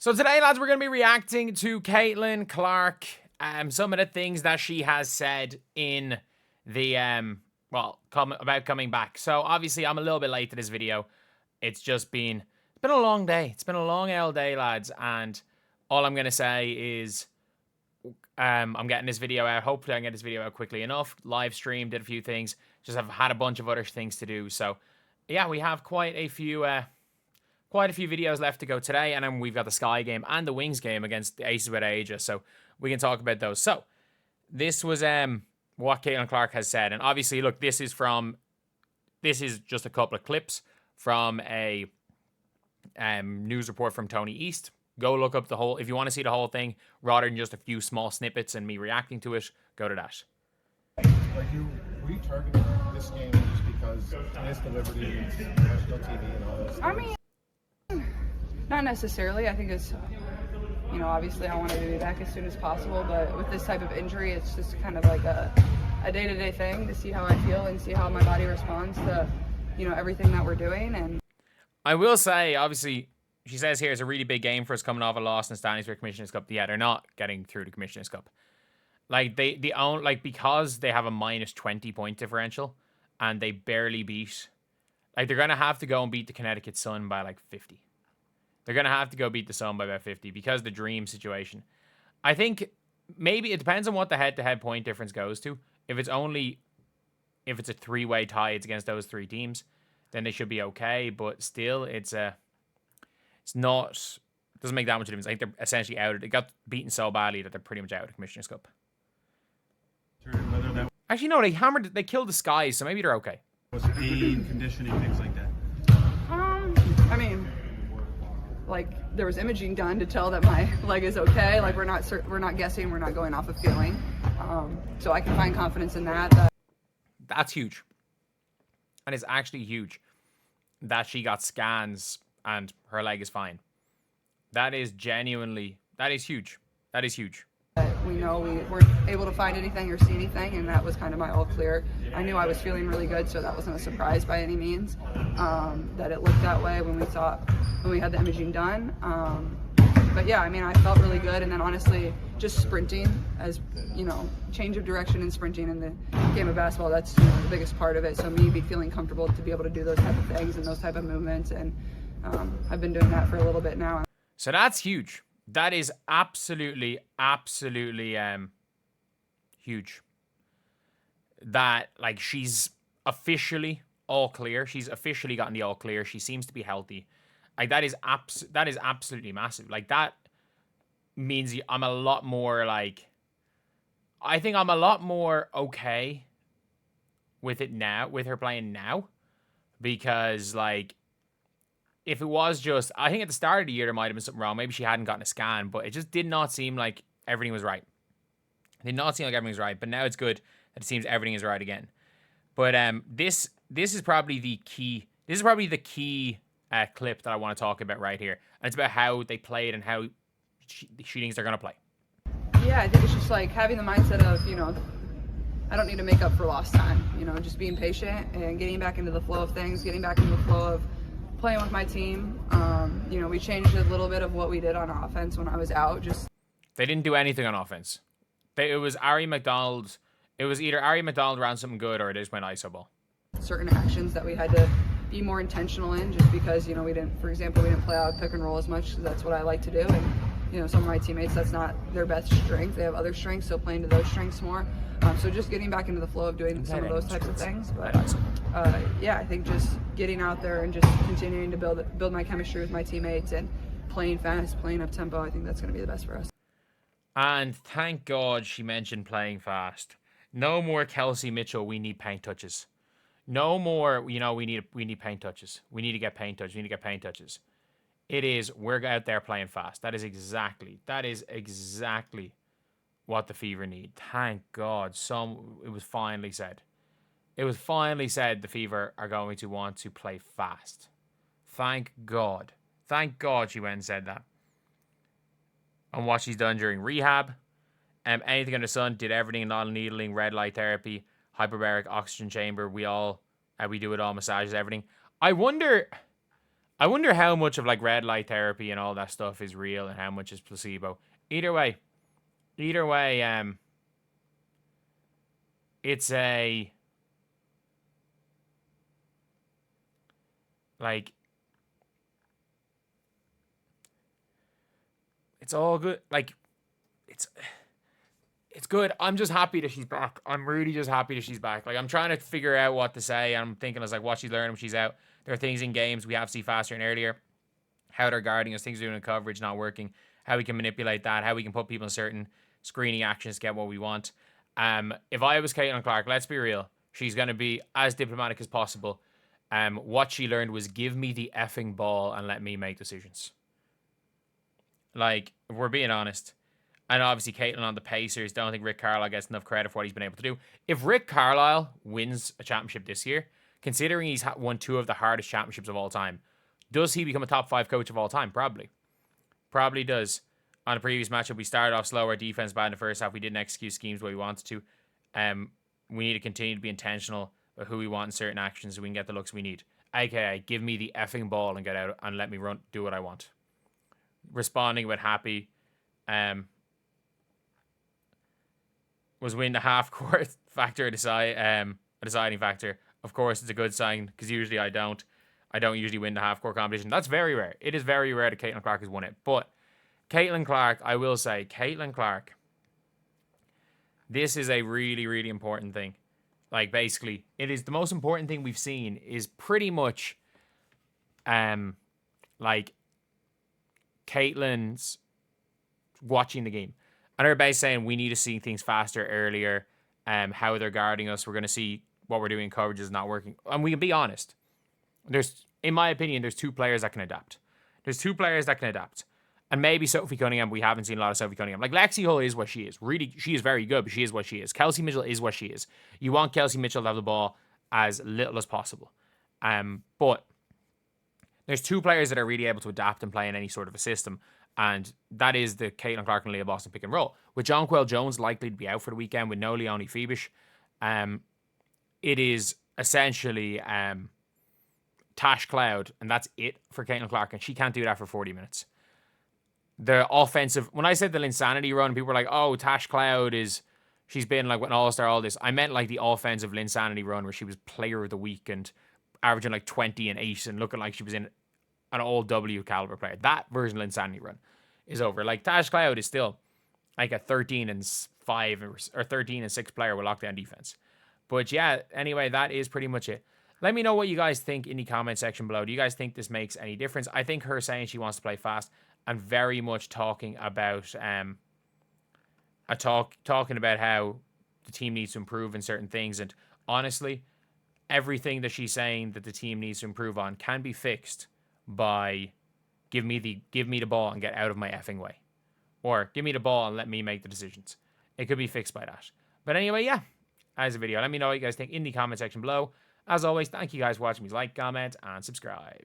So today, lads, we're going to be reacting to Caitlin Clark, some of the things that she has said in the, about coming back. So obviously, I'm a little bit late to this video. It's been a long day. It's been a long old day, lads. And all I'm going to say is, I'm getting this video out. Hopefully I can get this video out quickly enough. Live stream, did a few things. Just have had a bunch of other things to do. So yeah, we have quite a few videos left to go today, and then we've got the Sky game and the Wings game against the Aces with Asia, so we can talk about those. So, this was what Caitlin Clark has said, and obviously, look, this is just a couple of clips from a news report from Tony East. Go look up the whole, if you want to see the whole thing, rather than just a few small snippets and me reacting to it, go to that. Were you targeting this game just because it's the Liberty, it's national TV and all those things? I mean, not necessarily. I think it's, obviously I wanted to be back as soon as possible, but with this type of injury, it's just kind of like a day-to-day thing to see how I feel and see how my body responds to, everything that we're doing. And I will say, obviously, she says here it's a really big game for us coming off a loss in standings for Commissioner's Cup. Yeah, they're not getting through the Commissioner's Cup. Like, because they have a minus 20 point differential and they barely beat, like, they're going to have to go and beat the Connecticut Sun by, like, 50. They're going to have to go beat the Sun by about 50 because the dream situation. I think maybe it depends on what the head-to-head point difference goes to. If it's a three-way tie, it's against those three teams, then they should be okay. But still, it doesn't make that much difference. I think they're essentially out. They got beaten so badly that they're pretty much out of the Commissioner's Cup. Actually, no, they killed the Skies, so maybe they're okay. Was it pain, conditioning, things like that? I mean, like, there was imaging done to tell that my leg is okay. Like, we're not guessing, we're not going off of feeling. So I can find confidence in that. That's huge. And it's actually huge that she got scans and her leg is fine. That is huge. That is huge. We know we weren't able to find anything or see anything, and that was kind of my all clear. I knew I was feeling really good, so that wasn't a surprise by any means, that it looked that way when we had the imaging done. But yeah, I mean, I felt really good, and then honestly, just sprinting, as change of direction and sprinting in the game of basketball, that's the biggest part of it. So me feeling comfortable to be able to do those type of things and those type of movements, and I've been doing that for a little bit now. So that's huge. That is absolutely huge. That, like, she's officially all clear. She's officially gotten the all clear. She seems to be healthy. Like, that is absolutely massive. Like, that means I'm a lot more, like, I think I'm a lot more okay with it now, with her playing now, because, like, if it was just, I think at the start of the year there might have been something wrong. Maybe she hadn't gotten a scan, but it just did not seem like everything was right. It did not seem like everything was right, but now it's good that it seems everything is right again. But this is probably the key. This is probably the key clip that I want to talk about right here, and it's about how they played and how she thinks they're gonna play. Yeah, I think it's just like having the mindset of I don't need to make up for lost time. Just being patient and getting back into the flow of things, getting back into the flow of playing with my team. We changed a little bit of what we did on offense when I was out. They didn't do anything on offense. It was Ari McDonald. It was either Ari McDonald ran something good or it just went ISO ball. Certain actions that we had to be more intentional in, just because we didn't, for example, we didn't play out pick and roll as much. That's what I like to do, and some of my teammates, that's not their best strength. They have other strengths, so playing to those strengths more. So just getting back into the flow of doing some of those types of things. But yeah, I think just getting out there and just continuing to build my chemistry with my teammates and playing fast, playing up tempo, I think that's going to be the best for us. And thank God she mentioned playing fast. No more Kelsey Mitchell. We need paint touches. No more. We need paint touches. We need to get paint touches. We need to get paint touches. It is, we're out there playing fast. That is exactly what the Fever need. Thank God. It was finally said. It was finally said the Fever are going to want to play fast. Thank God. Thank God she went and said that. And what she's done during rehab. Anything under the sun, did everything, non-needling, red light therapy, hyperbaric oxygen chamber. We do it all, massages, everything. I wonder I wonder how much of like red light therapy and all that stuff is real and how much is placebo. Either way, it's a like it's all good. Like it's good. I'm just happy that she's back. I'm really just happy that she's back. Like I'm trying to figure out what to say. I'm thinking as like what she's learning when she's out. There are things in games we have to see faster and earlier. How they're guarding us, things doing in coverage not working, how we can manipulate that, how we can put people in certain screening actions to get what we want. If I was Caitlin Clark, let's be real, she's going to be as diplomatic as possible. What she learned was give me the effing ball and let me make decisions. Like, if we're being honest. And obviously Caitlin on the Pacers, don't think Rick Carlisle gets enough credit for what he's been able to do. If Rick Carlisle wins a championship this year, considering he's won 2 of the hardest championships of all time, does he become a top 5 coach of all time? Probably. Probably does. On a previous matchup, we started off slow. Our defense bad in the first half. We didn't execute schemes the way we wanted to. We need to continue to be intentional about who we want in certain actions so we can get the looks we need. AKA, give me the effing ball and get out and let me run, do what I want. Responding with happy. Was win the half-court factor a deciding factor? Of course, it's a good sign because usually I don't. I don't usually win the half-court competition. That's very rare. It is very rare that Caitlin Clark has won it. But Caitlin Clark, I will say, Caitlin Clark, this is a really, really important thing. Like, basically, it is the most important thing we've seen is pretty much, like, Caitlin's watching the game. And her base saying we need to see things faster, earlier, how they're guarding us. We're going to see what we're doing in coverage is not working. And we can be honest. In my opinion, there's 2 players that can adapt. There's 2 players that can adapt. And maybe Sophie Cunningham, we haven't seen a lot of Sophie Cunningham. Like, Lexi Hull is what she is. Really, she is very good, but she is what she is. Kelsey Mitchell is what she is. You want Kelsey Mitchell to have the ball as little as possible. But there's 2 players that are really able to adapt and play in any sort of a system. And that is the Caitlin Clark and Leah Boston pick and roll. With Jonquel Jones likely to be out for the weekend, with no Leonie Phoebish, it is essentially Tash Cloud, and that's it for Caitlin Clark, and she can't do that for 40 minutes. The offensive, when I said the Linsanity run, people were like, oh, Tash Cloud she's been like an all-star, all this. I meant like the offensive Linsanity run where she was player of the week and averaging like 20 and 8 and looking like she was in an all-W caliber player. That version of Linsanity run is over. Like, Tash Cloud is still like a 13-5 or 13-6 player with lockdown defense. But yeah, anyway, that is pretty much it. Let me know what you guys think in the comment section below. Do you guys think this makes any difference? I think her saying she wants to play fast and very much talking about talking about how the team needs to improve in certain things. And honestly, everything that she's saying that the team needs to improve on can be fixed by give me the ball and get out of my effing way. Or give me the ball and let me make the decisions. It could be fixed by that. But anyway, yeah, as a video. Let me know what you guys think in the comment section below. As always, thank you guys for watching. Please like, comment, and subscribe.